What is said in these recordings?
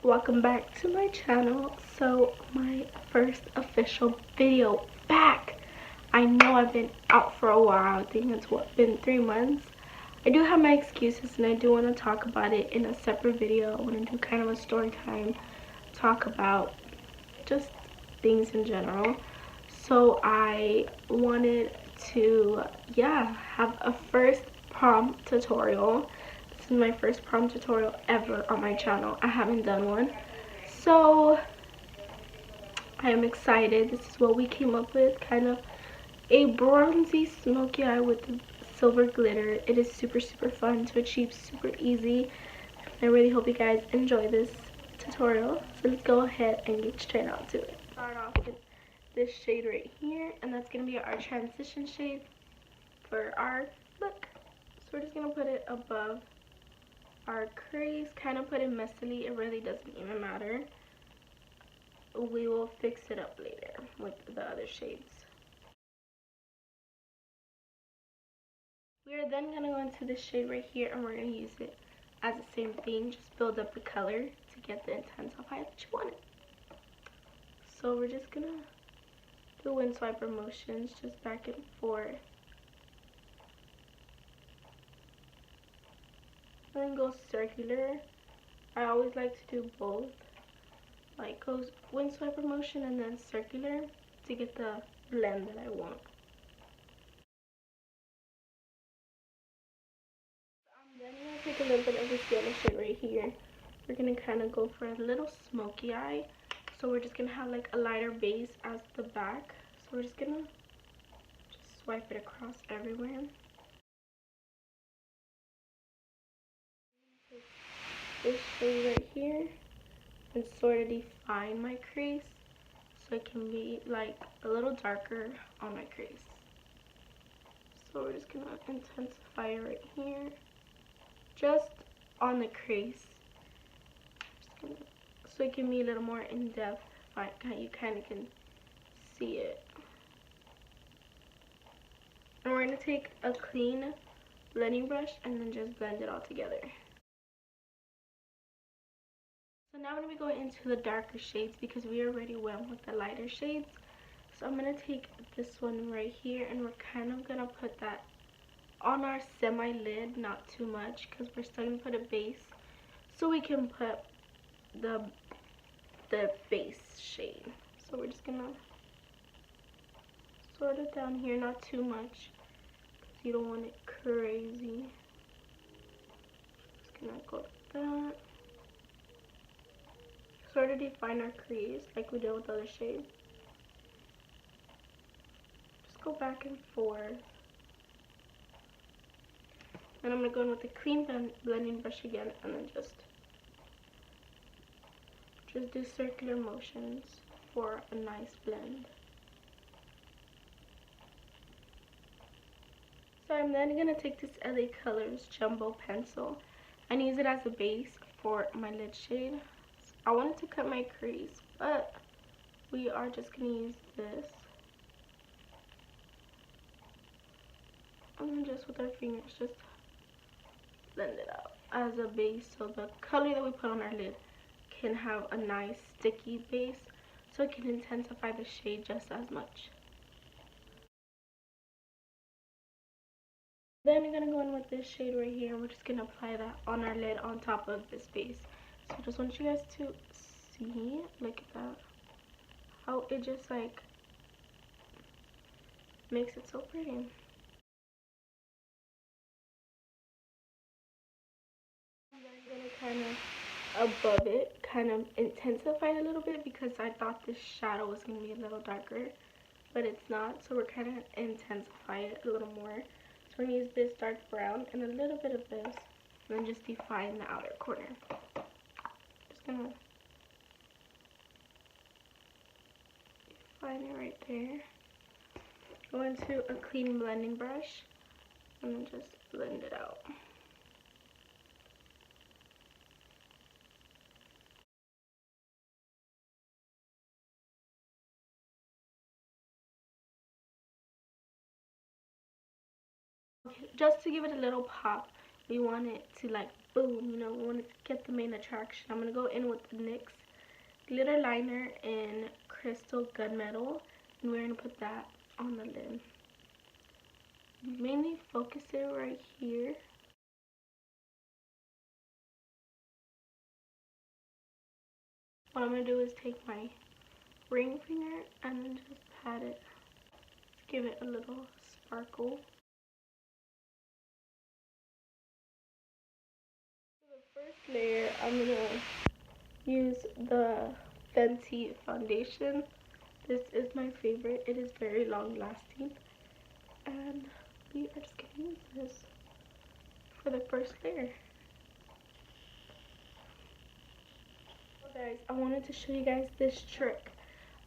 welcome back to my channel. So my first official video back. I know I've been out for a while. I think it's been 3 months. I do have my excuses and I do want to talk about it in a separate video. I want to do kind of a story time, talk about just things in general. So I wanted to have a first prom tutorial. This is my first prom tutorial ever on my channel. I haven't done one, so I am excited. This is what we came up with, kind of a bronzy smoky eye with silver glitter. It is super fun to achieve, super easy. I really hope you guys enjoy this tutorial. So let's go ahead and get straight on to it. Start off with this shade right here, and that's gonna be our transition shade for our look. So we're just gonna put it above our crease, kind of put it messily. It really doesn't even matter. We will fix it up later with the other shades. We are then going to go into this shade right here, and we're going to use it as the same thing. Just build up the color to get the intensify that you want it. So we're just going to do wind swiper motions just back and forth. And then go circular. I always like to do both. Like goes wind swiper motion and then circular to get the blend that I want. Then I'm going to take a little bit of this yellow shade right here. We're going to kind of go for a little smoky eye. So we're just going to have like a lighter base as the back. So we're just going to just swipe it across everywhere. This shade right here and sort of define my crease so it can be like a little darker on my crease. So we're just going to intensify it right here, just on the crease, so it can be a little more in depth. You kind of can see it. And we're going to take a clean blending brush and then just blend it all together. So now I'm going to be going into the darker shades because we already went with the lighter shades. So I'm going to take this one right here, and we're kind of going to put that on our semi-lid, not too much because we're still going to put a base. So we can put the base shade. So we're just going to sort it down here, not too much because you don't want it crazy. Just going to go like that. Sort of define our crease like we did with the other shade. Just go back and forth. And I'm going to go in with the clean blending brush again, and then just do circular motions for a nice blend. So I'm then going to take this LA Colors Jumbo Pencil and use it as a base for my lid shade. I wanted to cut my crease, but we are just going to use this. And then just with our fingers, just blend it out as a base so the color that we put on our lid can have a nice sticky base so it can intensify the shade just as much. Then I'm going to go in with this shade right here, and we're just going to apply that on our lid on top of this base. So I just want you guys to see, look at that, how it just like makes it so pretty. I'm going to kind of above it, kind of intensify it a little bit because I thought this shadow was going to be a little darker, but it's not. So we're kind of intensify it a little more. So we're going to use this dark brown and a little bit of this, and then just define the outer corner. Just going to define it right there. Go into a clean blending brush and then just blend it out. Okay, just to give it a little pop, we want it to like boom, you know, we want to get the main attraction. I'm going to go in with the NYX glitter liner in crystal gunmetal, and we're going to put that on the lid. Mainly focus it right here. What I'm going to do is take my ring finger and then just pat it. Let's give it a little sparkle. For the first layer, I'm going to use the Fenty Foundation. This is my favorite. It is very long lasting. And we are just going to use this for the first layer. So guys, I wanted to show you guys this trick.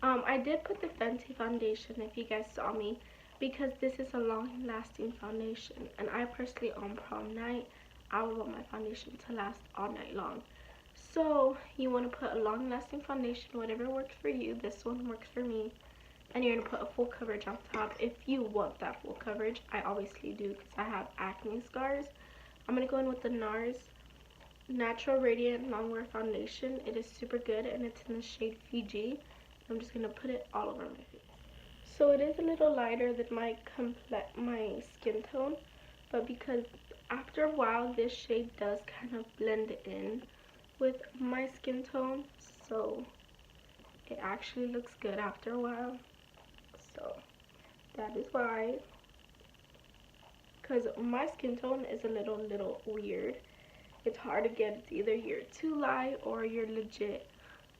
I did put the Fenty foundation, if you guys saw me, because this is a long lasting foundation, and I personally on prom night I would want my foundation to last all night long. So you want to put a long lasting foundation, whatever works for you. This one works for me. And you're going to put a full coverage on top if you want that full coverage. I obviously do because I have acne scars. I'm going to go in with the Nars Natural Radiant Longwear Foundation. It is super good and it's in the shade FIGI. I'm just going to put it all over my face. So it is a little lighter than my skin tone, but because after a while this shade does kind of blend in with my skin tone, so it actually looks good after a while. So that is why, because my skin tone is a little weird. It's hard to get. It's either you're too light or you're legit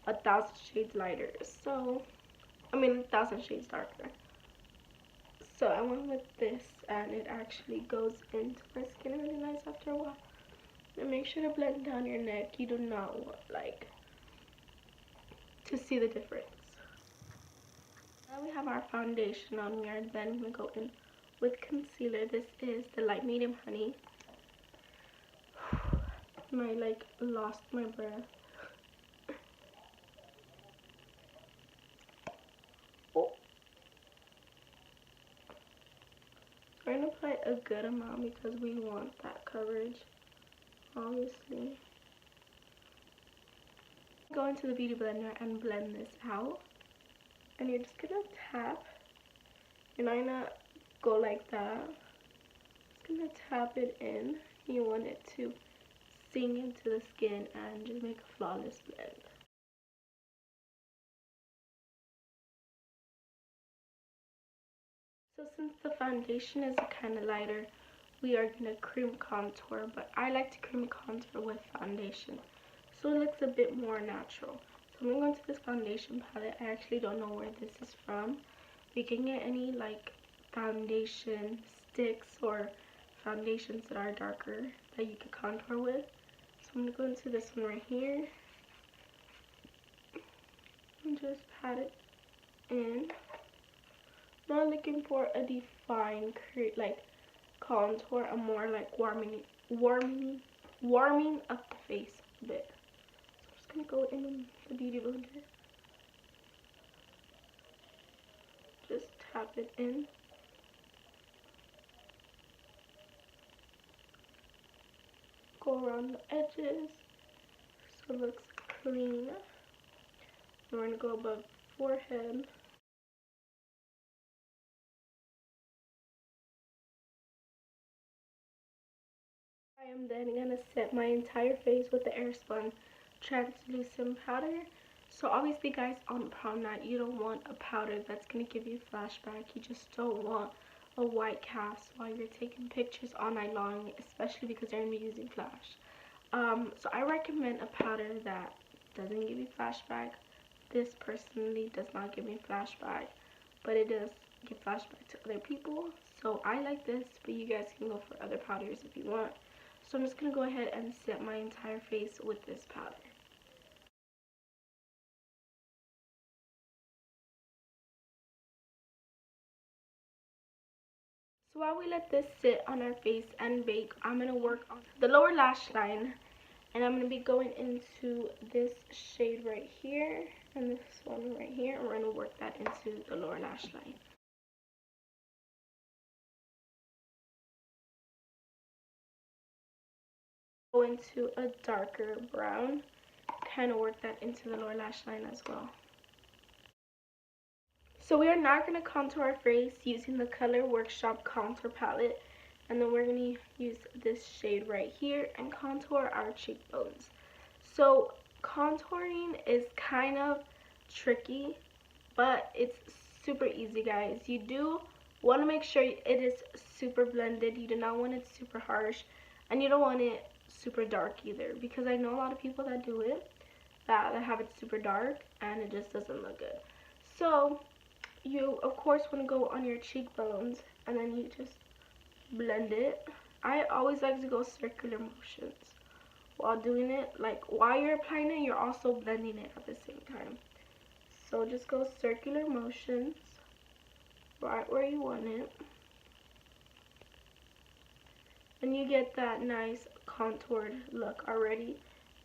1,000 shades lighter. So I mean 1,000 shades darker. So I went with this, and it actually goes into my skin really nice after a while. And make sure to blend down your neck. You do not want to see the difference. Now we have our foundation on. We are then going to go in with concealer. This is the Light Medium Honey. Lost my breath. Oh. We're going to apply a good amount because we want that coverage, obviously. Go into the Beauty Blender and blend this out. And you're just going to tap. You're not going to go like that. Just going to tap it in. You want it to sink into the skin and just make a flawless blend. So since the foundation is kind of lighter, we are going to cream contour, but I like to cream contour with foundation, so it looks a bit more natural. So I'm going to go into this foundation palette. I actually don't know where this is from. You can get any foundation sticks or foundations that are darker that you can contour with. So I'm going to go into this one right here and just pat it in. Not looking for a defined contour. I'm more warming up the face a bit. So I'm just gonna go in the Beauty Blender. Just tap it in. Go around the edges so it looks clean. We're gonna go above forehead. I am then going to set my entire face with the AirSpun translucent powder. So obviously guys, on prom night you don't want a powder that's going to give you flashback. You just don't want a white cast while you're taking pictures all night long, especially because you're going to be using flash. So I recommend a powder that doesn't give you flashback. This personally does not give me flashback, but it does give flashback to other people. So I like this, but you guys can go for other powders if you want. So I'm just going to go ahead and set my entire face with this powder. So while we let this sit on our face and bake, I'm going to work on the lower lash line. And I'm going to be going into this shade right here and this one right here. And we're going to work that into the lower lash line. Go into a darker brown, kind of work that into the lower lash line as well. So we are now going to contour our face using the Color Workshop contour palette, and then we're going to use this shade right here and contour our cheekbones. So contouring is kind of tricky, but it's super easy, guys. You do want to make sure it is super blended. You do not want it super harsh, and you don't want it super dark either, because I know a lot of people that do it, that have it super dark, and it just doesn't look good. So you of course want to go on your cheekbones, and then you just blend it. I always like to go circular motions while doing it. Like while you're applying it, you're also blending it at the same time. So just go circular motions right where you want it, and you get that nice contoured look already,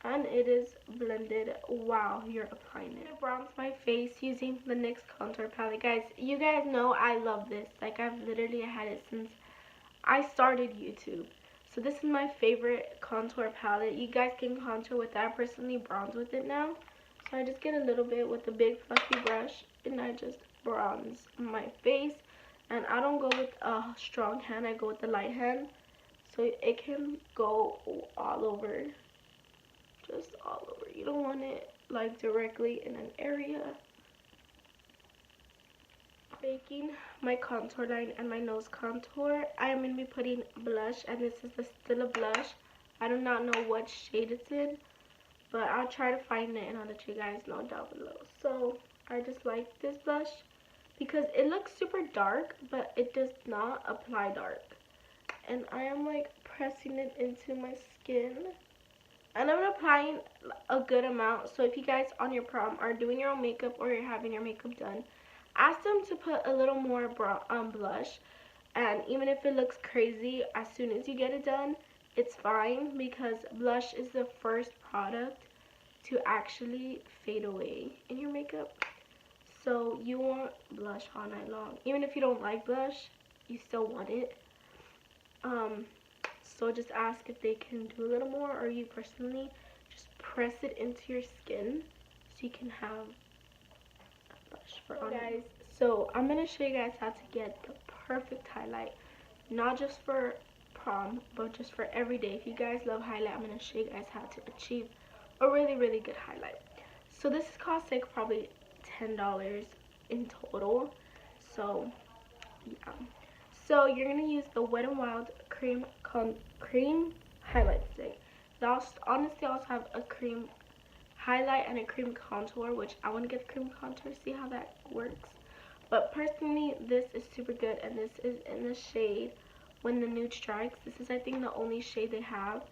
and it is blended while you're applying it. I'm gonna bronze my face using the NYX contour palette. Guys, you guys know I love this. Like, I've literally had it since I started YouTube. So this is my favorite contour palette. You guys can contour with that. I personally bronze with it now. So I just get a little bit with the big fluffy brush, and I just bronze my face. And I don't go with a strong hand, I go with the light hand, so it can go all over, just all over. You don't want it like directly in an area. Making my contour line and my nose contour, I am going to be putting blush, and this is the Stilla Blush. I do not know what shade it's in, but I'll try to find it and I'll let you guys know down below. So I just like this blush because it looks super dark, but it does not apply dark. And I am like pressing it into my skin, and I'm applying a good amount. So if you guys on your prom are doing your own makeup, or you're having your makeup done, ask them to put a little more blush. And even if it looks crazy as soon as you get it done, it's fine, because blush is the first product to actually fade away in your makeup. So you want blush all night long. Even if you don't like blush, you still want it. So just ask if they can do a little more, or you personally just press it into your skin so you can have a blush for on. Guys, so I'm gonna show you guys how to get the perfect highlight, not just for prom, but just for every day. If you guys love highlight, I'm gonna show you guys how to achieve a really good highlight. So this costs like probably $10 in total. So yeah. So you're gonna use the Wet n Wild cream highlight stick. They honestly also have a cream highlight and a cream contour, which I want to get the cream contour, see how that works. But personally, this is super good, and this is in the shade When the Nude Strikes. This is, I think, the only shade they have.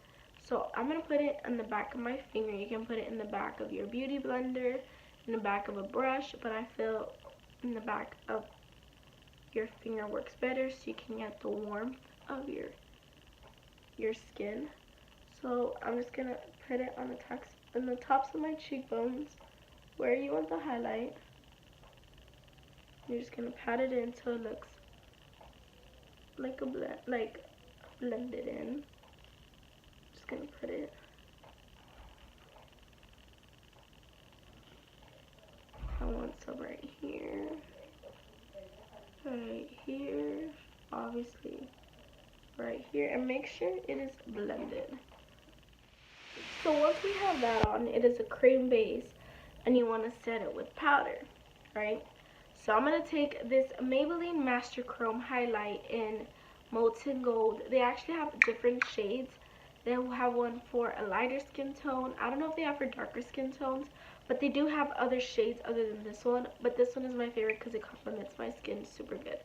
So I'm gonna put it on the back of my finger. You can put it in the back of your beauty blender, in the back of a brush, but I feel in the back of your finger works better, so you can get the warmth of your skin. So I'm just gonna put it on the tops of my cheekbones where you want the highlight. You're just gonna pat it in until it looks like blended in. Just gonna put it I want some right here. Right here, obviously right here, and make sure it is blended. So once we have that on, it is a cream base, and you want to set it with powder, right? So I'm going to take this Maybelline Master Chrome highlight in Molten Gold. They actually have different shades. They have one for a lighter skin tone. I don't know if they have for darker skin tones, but they do have other shades other than this one. But this one is my favorite because it complements my skin super good.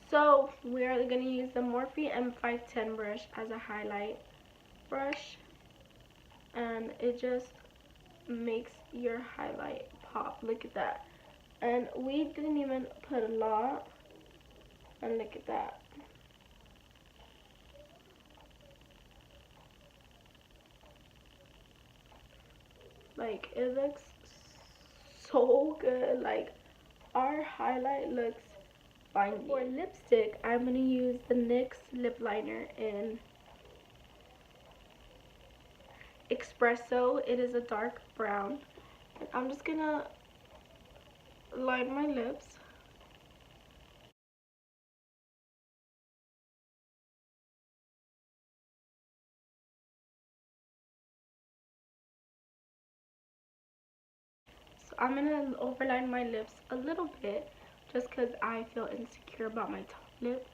So we are going to use the Morphe M510 brush as a highlight brush, and it just makes your highlight pop. Look at that. And we didn't even put a lot, and look at that. Like, it looks so good. Like, our highlight looks fine. For lipstick, I'm gonna use the NYX Lip Liner in Expresso. It is a dark brown. And I'm just gonna line my lips. So I'm gonna overline my lips a little bit just because I feel insecure about my top lip.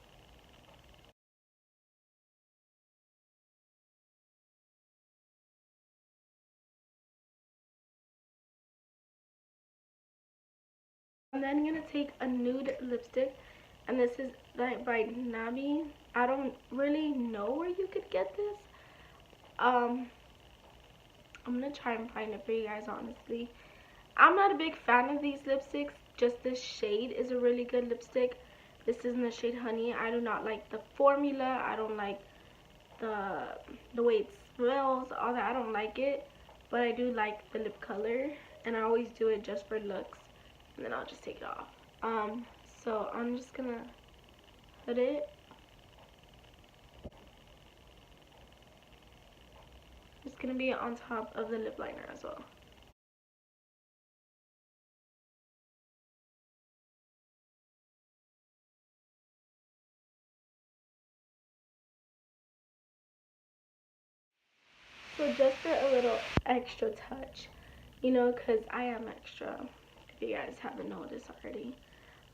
And then I'm gonna take a nude lipstick, and this is like by Nabi. I don't really know where you could get this. I'm gonna try and find it for you guys, honestly. I'm not a big fan of these lipsticks. Just this shade is a really good lipstick. This is in the shade Honey. I do not like the formula. I don't like the way it smells, all that. I don't like it, but I do like the lip color, and I always do it just for looks, and then I'll just take it off. So I'm just gonna put it. It's gonna be on top of the lip liner as well. So just for a little extra touch, you know, because I am extra, if you guys haven't noticed already,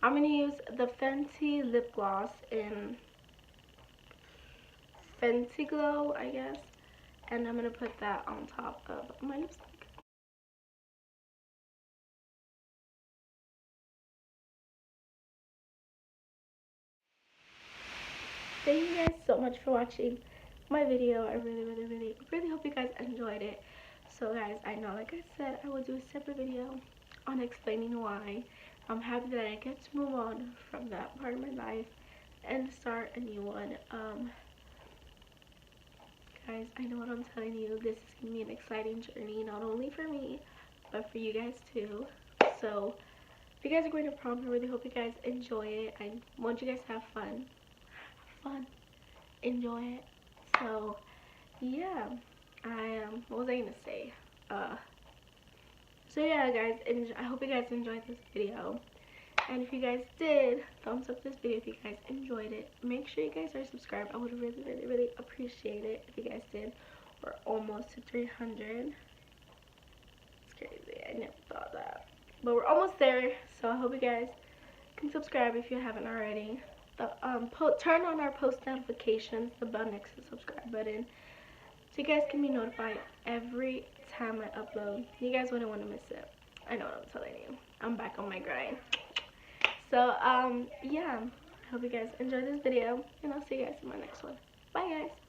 I'm going to use the Fenty lip gloss in Fenty Glow, I guess, and I'm going to put that on top of my lipstick. Thank you guys so much for watching my video. I really hope you guys enjoyed it. So guys, I know, like I said, I will do a separate video on explaining why I'm happy that I get to move on from that part of my life and start a new one. Guys, I know what I'm telling you, this is gonna be an exciting journey, not only for me but for you guys too. So if you guys are going to prom, I really hope you guys enjoy it. I want you guys to have fun, enjoy it. So yeah, what was I gonna say? So yeah guys, I hope you guys enjoyed this video, and if you guys did, thumbs up this video if you guys enjoyed it. Make sure you guys are subscribed. I would really appreciate it if you guys did. We're almost to 300. It's crazy, I never thought that, but we're almost there. So I hope you guys can subscribe if you haven't already. Turn on our post notifications, the bell next to the subscribe button, so you guys can be notified every time I upload. You guys wouldn't want to miss it. I know what I'm telling you. I'm back on my grind. So yeah, I hope you guys enjoyed this video, and I'll see you guys in my next one. Bye guys.